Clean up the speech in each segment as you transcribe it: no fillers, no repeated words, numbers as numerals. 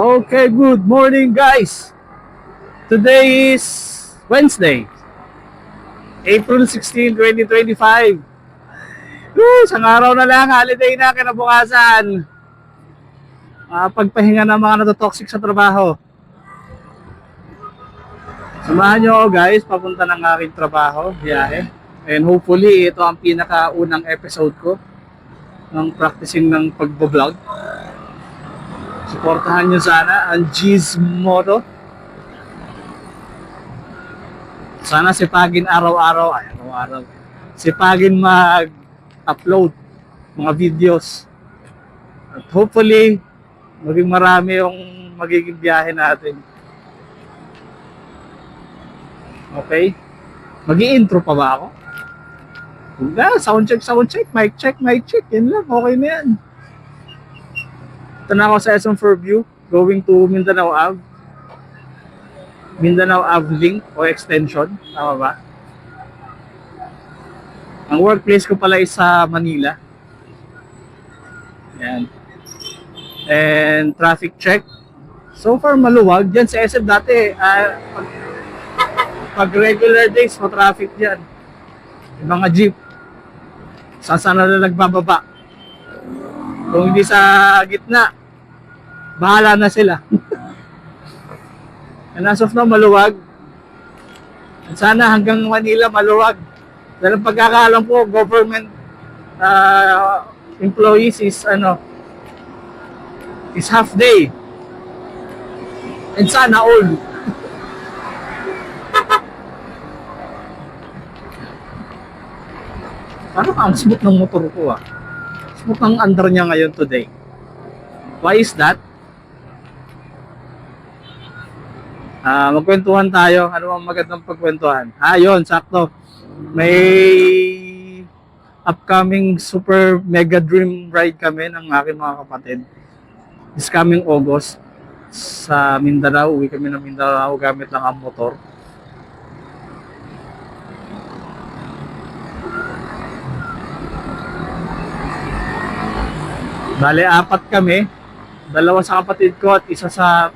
Okay, good morning guys. Today is Wednesday, April 16, 2025. Isang araw na lang, holiday na kinabukasan. Pagpahinga ng mga natotoxic sa trabaho. Samahan nyo ako guys, papunta ng aking trabaho, biyahe. And hopefully, ito ang pinakaunang episode ko ng practicing ng pagbo-vlog. Suportahan nyo sana ang G's Moto. Sana sipagin araw-araw. Sipagin mag-upload mga videos. At hopefully, maging marami yung magiging biyahe natin. Okay? Mag-i-intro pa ba ako? Sound check, mic check. Yan lang, okay na yan. Ito na ako sa SM Fairview, going to Mindanao Ave. Mindanao Ave link o extension, tama ba? Ang workplace ko pala is sa Manila. Yan. And traffic check. So far maluwag. Diyan sa SM dati, pag regular days, traffic dyan. Yung mga jeep. Saan na nagbababa. Kung hindi sa gitna, bahala na sila. And as of now, maluwag. At sana hanggang Manila, maluwag. Dahil ang pagkakaalam ko, government employees is half day. And sana all. Parang ang smooth ng motor ko Smooth ang under niya ngayon today. Why is that? Magkwentuhan tayo. Ano ang magandang pagkwentuhan? Yun, sakto. May upcoming super mega dream ride kami ng aking mga kapatid. This coming August sa Mindanao. Uwi kami ng Mindanao gamit lang ang motor. Bale, 4 kami. 2 sa kapatid ko at isa sa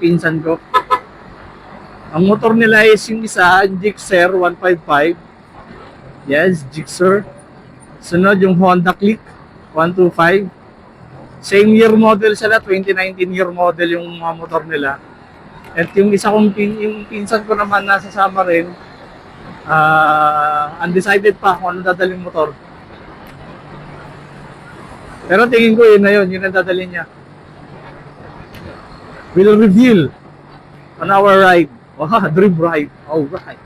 pinsan ko. Ang motor nila is yung isa, Gixxer 155. Yes, Gixxer. Sunod yung Honda Click 125. Same year model sila, 2019 year model yung mga motor nila. At yung isa kong yung pinsan ko naman nasasama rin, undecided pa kung ano dadaling motor. Pero tingin ko yun na yun ang dadalhin niya. We'll reveal on our ride. Dream ride. Alright.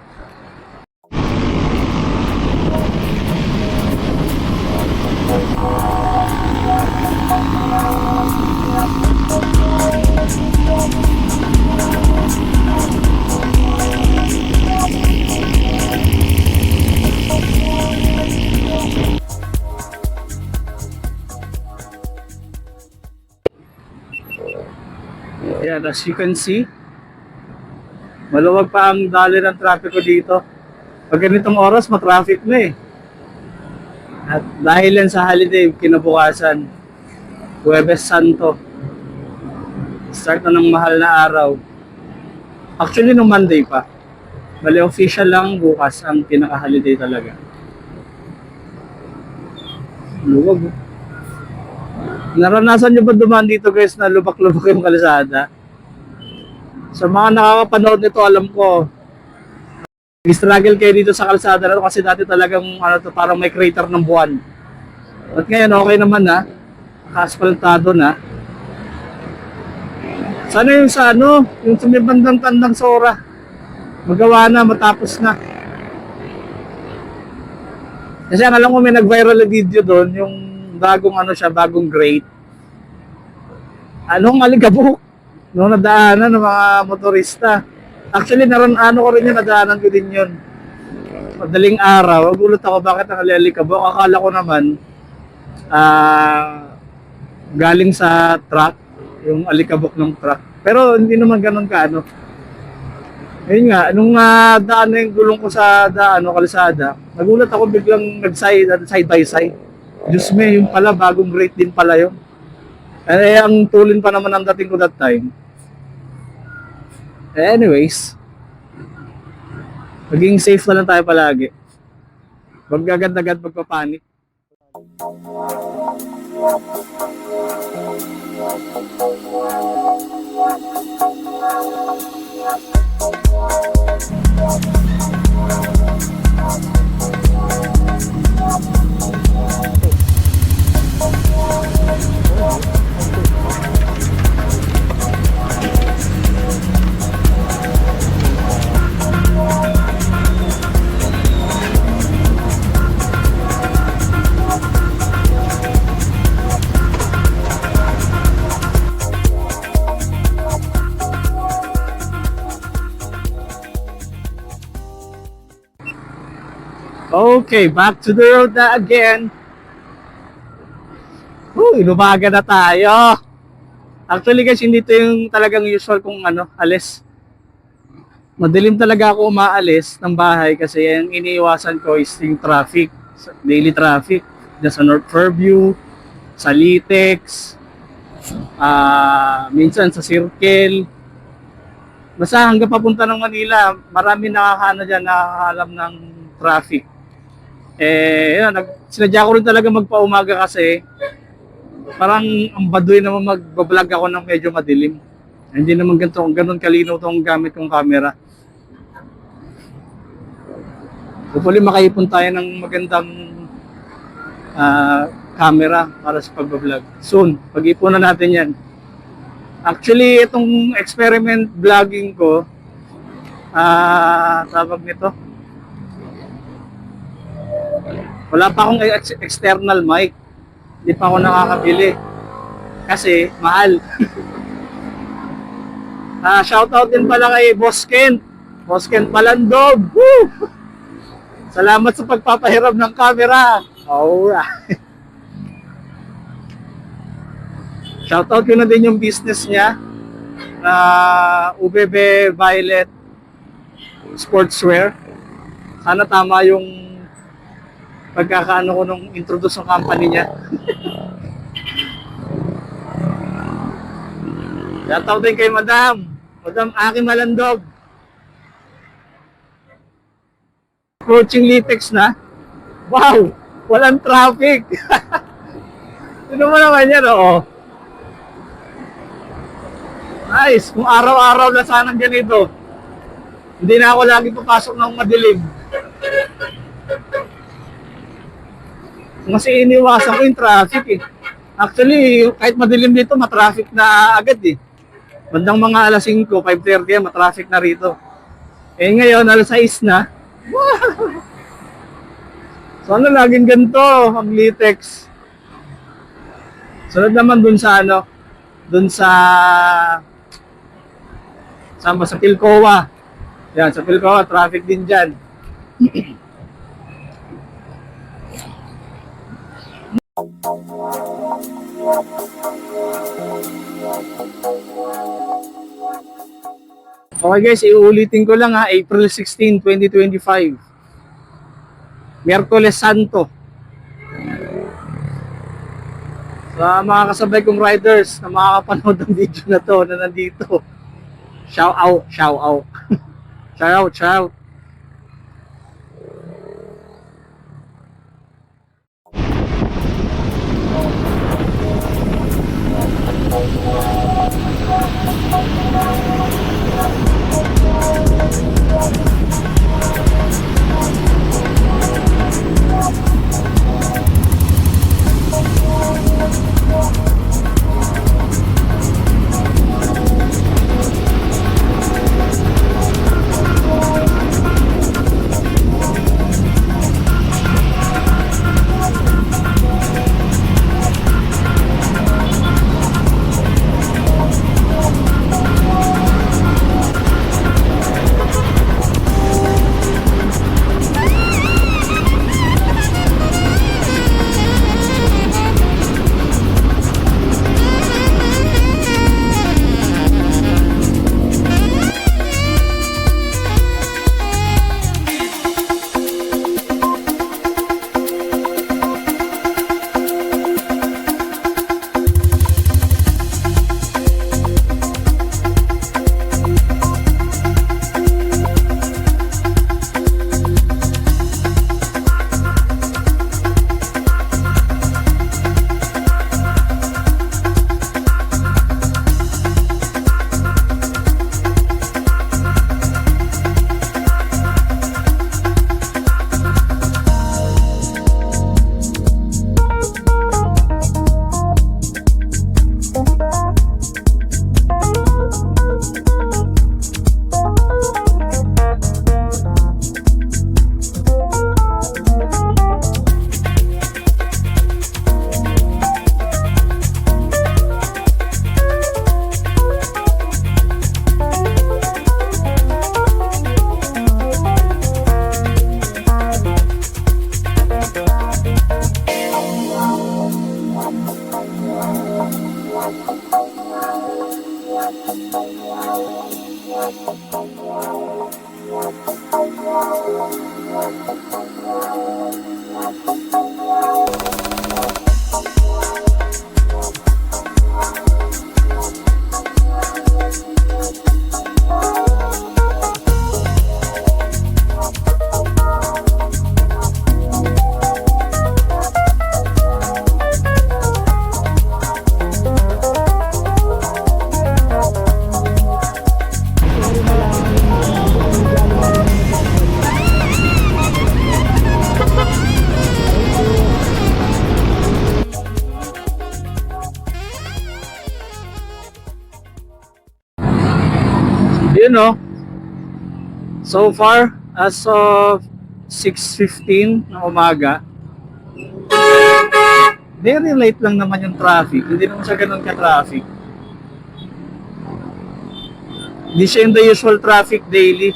Ayan, as you can see, maluwag pa ang dali ng trapiko dito. Pag ganitong oras, matraffic na eh. At dahil yan sa holiday, kinabukasan, Huwebes Santo. Start na ng mahal na araw. Actually, nung Monday pa. Bali, official lang bukas ang pinaka-holiday talaga. Luwag. Naranasan nyo ba dumaan dito guys na lubak-lubak yung kalsada? Sa mga nakakapanood nito, alam ko, struggle kayo dito sa kalsada na to kasi dati talagang parang may crater ng buwan. At ngayon okay naman naka-asphaltado na. Sana yung sa yung sa may bandang tandang Sora, magawa na, matapos na. Kasi ang alam ko may nag-viral na video doon, yung bagong bagong grade. Alikabok nung nadaanan ng mga motorista. Actually, ko rin yun, nadaanan ko din yun. Madaling araw, gulat ako bakit ang alikabok. Akala ko naman, galing sa truck, yung alikabok ng truck. Pero hindi naman ganun Ayun nga, nung daan na yung gulong ko sa kalsada, nagulat ako biglang side by side. Diyos me, yung pala, bagong grade din pala yun. Eh, ang tulin pa naman ang dating ko that time. Anyways, maging safe na lang tayo palagi. Huwag agad-agad magpapanik. Okay, back to the road na again. Inumaga na tayo. Actually guys, hindi ito yung talagang usual kung alis. Madilim talaga ako umaalis ng bahay kasi ang iniiwasan ko is yung traffic. Daily traffic. Diyan sa North Fairview, sa Litex, minsan sa Circle. Basta hanggang papunta ng Manila, marami nakakahalam ng traffic. Sinadya ko rin talaga magpaumaga kasi parang ang baduy naman mag-vlog ako ng medyo madilim. Hindi naman ganun kalinaw itong gamit kong camera. Hopefully makaipon tayo ng magandang camera para sa pag-vlog. Soon, pag-ipunan natin yan. Actually, itong experiment vlogging ko, tawag nito, wala pa akong external mic. Hindi pa ako nakakabili. Kasi, mahal. Shoutout din pala kay Boss Kent. Boss Kent Palandog. Woo! Salamat sa pagpapahiram ng camera. Alright. Shoutout ko na din yung business niya. UBB Violet Sportswear. Sana tama yung pagkakaano ko nung introduce ng company niya. Shoutout din kay Madam Aki Malandog. Approaching Litex na. Wow! Walang traffic. Sino mo naman yan, oo. Nice! Kung araw-araw na sanang ganito, hindi na ako lagi papasok ng madilim. Kasi iniwasan ko yung traffic eh. Actually, kahit madilim dito, matraffic na agad eh. Bandang mga alas 5, 5:30, matraffic na rito. Eh ngayon, alas 6 na. Sana laging ganito ang Litex. Sunod naman dun sa saan ba? Sa Pilcoa. Yan, sa Pilcoa, traffic din dyan. Okay guys, iulitin ko lang April 16, 2025. Miyerkules Santo. Sa mga kasabay kong riders na makakapanood ng video na to na nandito. Shout out. Shout out. Yun know, so far as of 6:15 ng umaga, very late lang naman yung traffic. Hindi naman siya ganun ka-traffic. Hindi siya yung the usual traffic daily,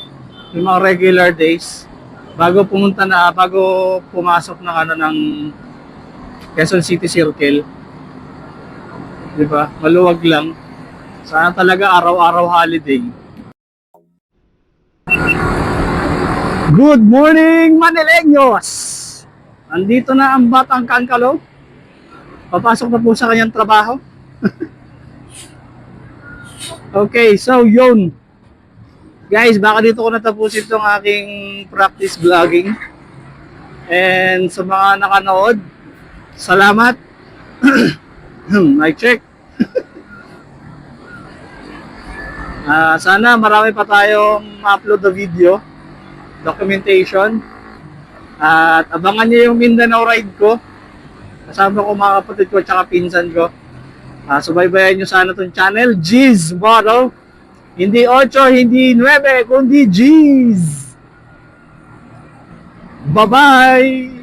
yung mga regular days. Bago pumasok ng ng Quezon City Circle. Di ba? Maluwag lang. Sana talaga araw-araw holiday. Good morning, Manileños! Nandito na ang Batang Kankalo. Papasok na po sa kanyang trabaho. Okay, so yun. Guys, baka dito ko natapusin itong aking practice vlogging. And sa mga nakanood, salamat. Mic check. Sana marami pa tayong ma-upload na video, documentation. At abangan niyo yung Mindanao ride ko. Kasama ko mga kapatid ko at saka pinsan ko. Subaybayan nyo sana itong channel, G's Moto. Hindi 8, hindi 9, kundi G's. Bye-bye!